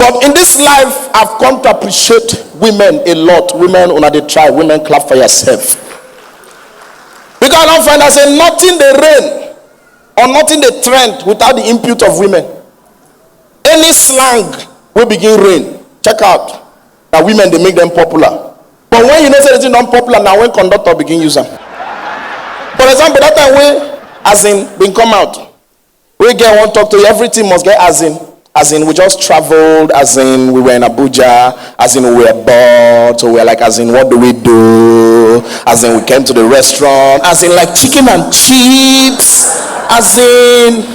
But in this life, I've come to appreciate women a lot. Women, when they try, women clap for yourself. Because I don't find I say nothing they reign or nothing they trend without the input of women. Any slang will begin reign. Check out. Now women, they make them popular. But when you know something non-popular, now when conductor begin use them. For example, that time we as in been come out. We get one talk to you, everything must get as in we just traveled, as in we were in Abuja, as in we were bored, so we're like, as in what do we do, as in we came to the restaurant, as in like chicken and chips, as in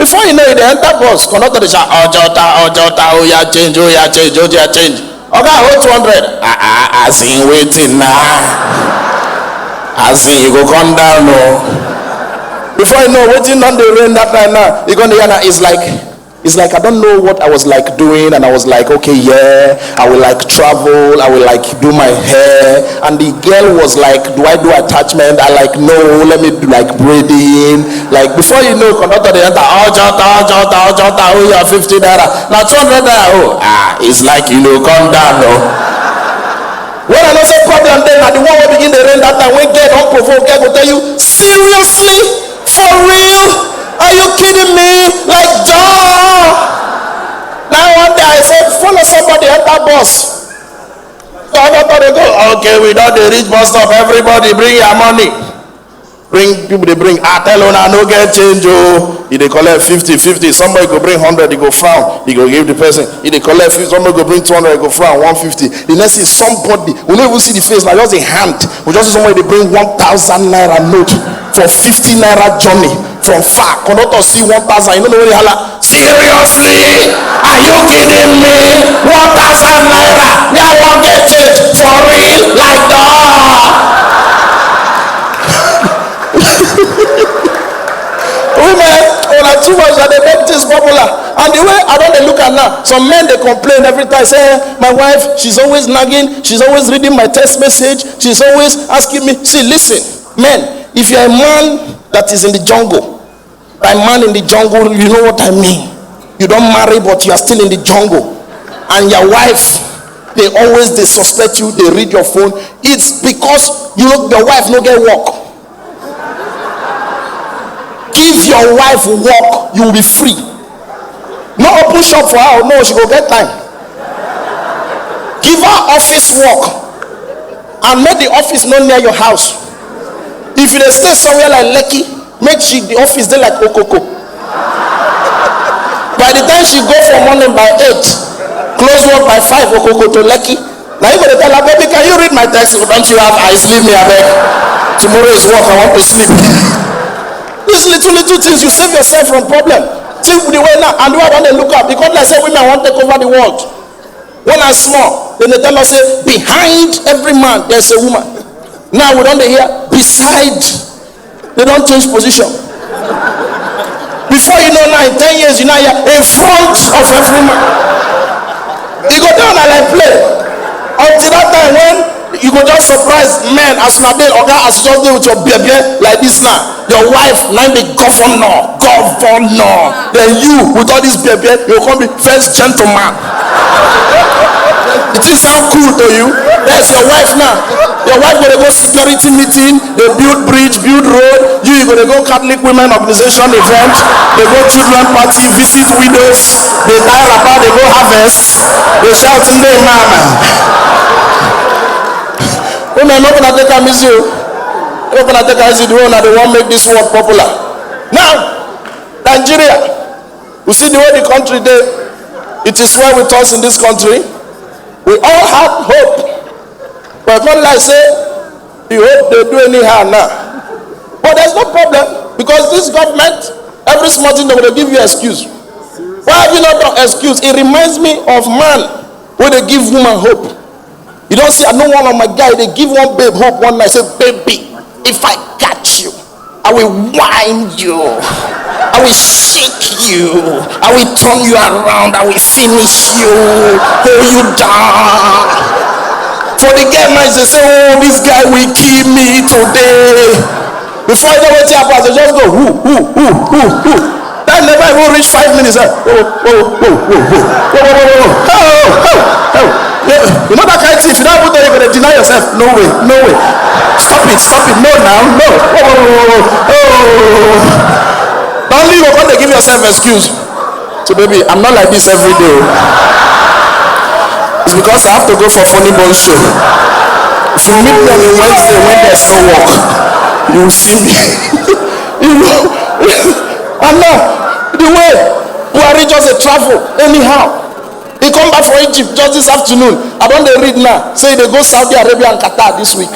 before you know it, the enter bus conductor the shout, oh yeah change, okay, hold 200, as in waiting now, as in you go come down no. Before you know waiting on the rain that time now, you're gonna hear now, it's like I don't know what I was like doing, and I was like, okay, yeah, I will like travel, I will like do my hair, and the girl was like, do I do attachment? I like, no, let me do like braiding. Like before you know, conductor they enter, oh yeah, 50 naira, now 200 naira, it's like you know, come down, no. When I know say problem, then the one will begin the rain that time. When get unprovoked, girl will tell you, seriously, for real. Are you kidding me? Like, duh! Now one day I said, follow somebody at that bus. So I thought they go, okay, we don't reach bus stop. Everybody bring your money. Bring people, they bring, tell on, I no get change, oh. If they collect 50, somebody go bring 100, they go frown. He go give the person. If they collect 50, somebody go bring 200, they go frown, 150. The next is somebody, we don't even see the face, now just a hand. We just see somebody, they bring 1,000 naira note for 50 naira journey from far. Conductor see 1,000, you know what they holla? Seriously? Are you kidding me? 1,000 naira? They won't get change for real? Like that? Women, like too much that they make this popular. And the way I don't look at now, some men they complain every time, say, my wife, she's always nagging, she's always reading my text message, she's always asking me. See, listen, men, if you're a man that is in the jungle, by man in the jungle, you know what I mean. You don't marry, but you are still in the jungle. And your wife, they suspect you, they read your phone. It's because your wife no get work. Give your wife work, you will be free. No open shop for her, no, she go get time. Give her office work and make the office not near your house. If you stay somewhere like Lekki, make the office there like Okoko. By the time she go from morning by 8, close work by 5 Okoko to Lekki. Now you gonna tell her, baby, can you read my text? Don't you have eyes? Leave me, I beg. Tomorrow is work, I want to sleep. These little things, you save yourself from problem. See the way now, and the way I want to look up, because I say women want to take over the world. When I'm small, then they tell me, say, behind every man, there's a woman. Now we don't hear, beside, they don't change position. Before you know now, in 10 years, you know you're in front of every man. You go down and like play. Until that time when you go just surprise men as now they or as just do with your baby like this now. Your wife now be governor. Then you with all this baby, you come be first gentleman. It is sound cool to you. That's your wife now. Your wife gonna go security meeting, they build bridge, build road. You gonna go Catholic women organization event, they go children party, visit widows, they tie wrapper, they go harvest, they shout in their mama. Women not gonna take a easy. Not gonna take a easy. The one that they want make this world popular. Now, Nigeria, we see the way the country did. It is well with us in this country. We all have hope. But not like say, the hope they do anyhow now. But there's no problem because this government, every small thing they will give you excuse. Why have you not done excuse? It reminds me of man where they give woman hope. You don't see, I know one of my guys, they give one babe hope one night, say, baby, if I catch you, I will wind you, I will shake you, I will turn you around, I will finish you, hold you down. For the girl man, they say, oh, this guy will kill me today. Before you know what happens, they just go, who. That never even reach 5 minutes. yourself. No way, no way. Stop it, no now, no. Don't leave up when they give yourself excuse. So baby, I'm not like this every day. It's because I have to go for FunnyBone show. If you meet them on Wednesday when there's no work, you will see me. You know. And now, the way Buhari just a travel anyhow. He come back from Egypt just this afternoon. I don't read now. Say they go Saudi Arabia and Qatar this week.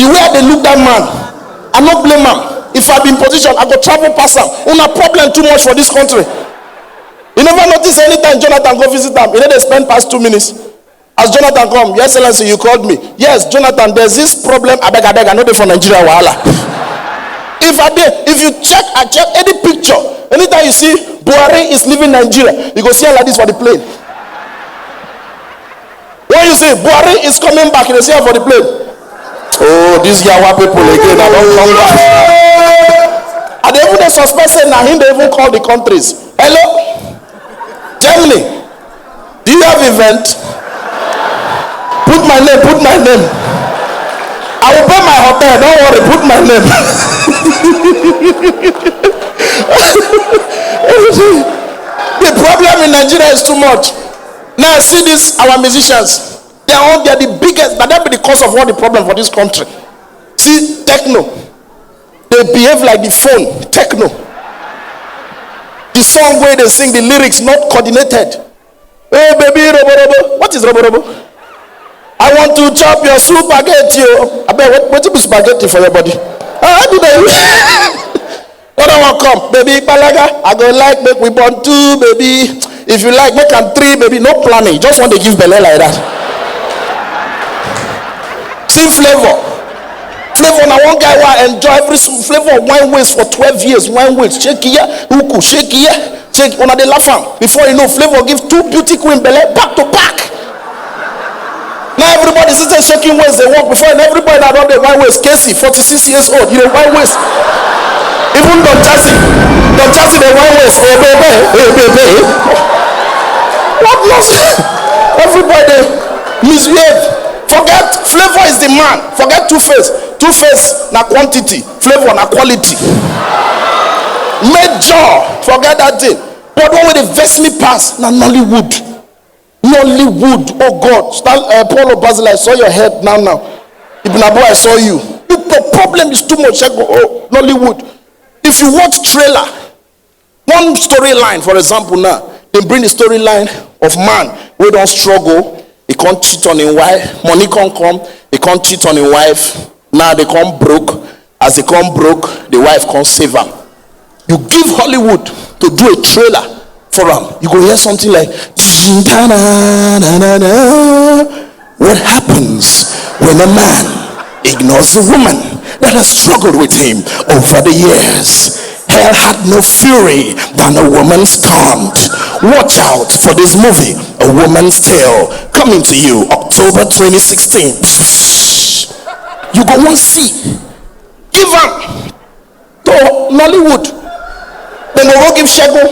The way they look that man, I not blame him. If I be in position, I go travel past him. Una problem too much for this country. You never notice anytime Jonathan go visit them. You know they spend past 2 minutes. As Jonathan come, Your Excellency, you called me. Yes, Jonathan, there's this problem. I beg, I know they for Nigeria. Wahala. If you check any picture, anytime you see Buhari is leaving Nigeria, you go see like this for the plane. When you say Buhari is coming back, you see her for the plane. Oh, these Yawa people again, I don't come back. And they even suspect saying now him they even call the countries. Hello? Germany, do you have event? Put my name. I will pay my hotel, don't worry, put my name. The problem in Nigeria is too much. Now see this, our musicians, they are the biggest, but that be the cause of all the problem for this country. See, techno, they behave like the phone, techno. The song where they sing the lyrics not coordinated. Hey baby, robo robo. What is robo robo? I want to chop your spaghetti. I bet what is spaghetti for your body? How do they? What I want come, baby Balaga. I go like make we born 2, baby. If you like, make them 3, baby. No planning. Just want to give belly like that. See flavor. Flavor now one guy will enjoy every flavor of wine waste for 12 years. Wine waste. Shake here, uku, shake here, shake. When they laugh before you know, flavor give 2 beauty queen belly back to back. Now everybody sits there shaking waist they walk before, and everybody that on the wine waste. Casey, 46 years old, you know wine waste. Even Don Chassis the wine waste. Hey baby. What nonsense? Everybody misbehave. Forget flavor is the man. Forget two-face. Two-face na quantity, flavor na quality. Major, forget that thing. But what will the vex me pass? Na Nollywood. Oh God. Paulo Basil, I saw your head now. Ibn Abu, I saw you. The problem is too much. Oh, Nollywood. If you watch trailer, one storyline, for example, now they bring the storyline of man who don't struggle. He can't cheat on his wife. Money can't come. He can't cheat on his wife. Now they come broke. As they come broke, the wife can't save him. You give Hollywood to do a trailer for him. You go hear something like, what happens when a man ignores a woman that has struggled with him over the years? Hell had no fury than a woman's taunt. Watch out for this movie, A Woman's Tale, coming to you October 2016. You go one see. Give up to Nollywood. Then go give Shego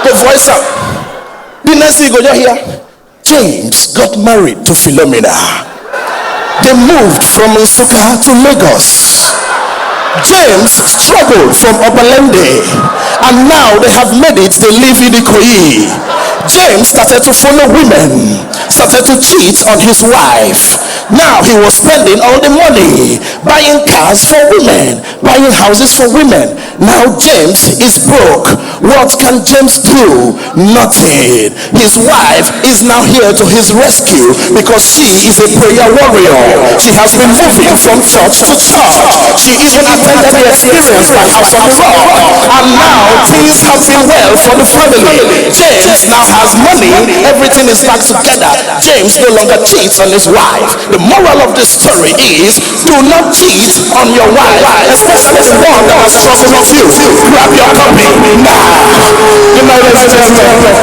the voice up. The next thing you go just hear, James got married to Philomena. They moved from Nsukka to Lagos. James struggled from Obalende, and now they have made it. They live in Ikoyi. James started to follow women, started to cheat on his wife. Now he was spending all the money buying cars for women, buying houses for women. Now James is broke. What can James do? Nothing. His wife is now here to his rescue because she is a prayer warrior. She has been moving from church to church. She even attended the experience by House of God, and now things have been well for the family. James now has money. Everything is back together. James no longer cheats on his wife. The moral of this story is, do not cheat on your wife, especially the one that has struggled with you. Grab your copy now. Good night, ladies and gentlemen.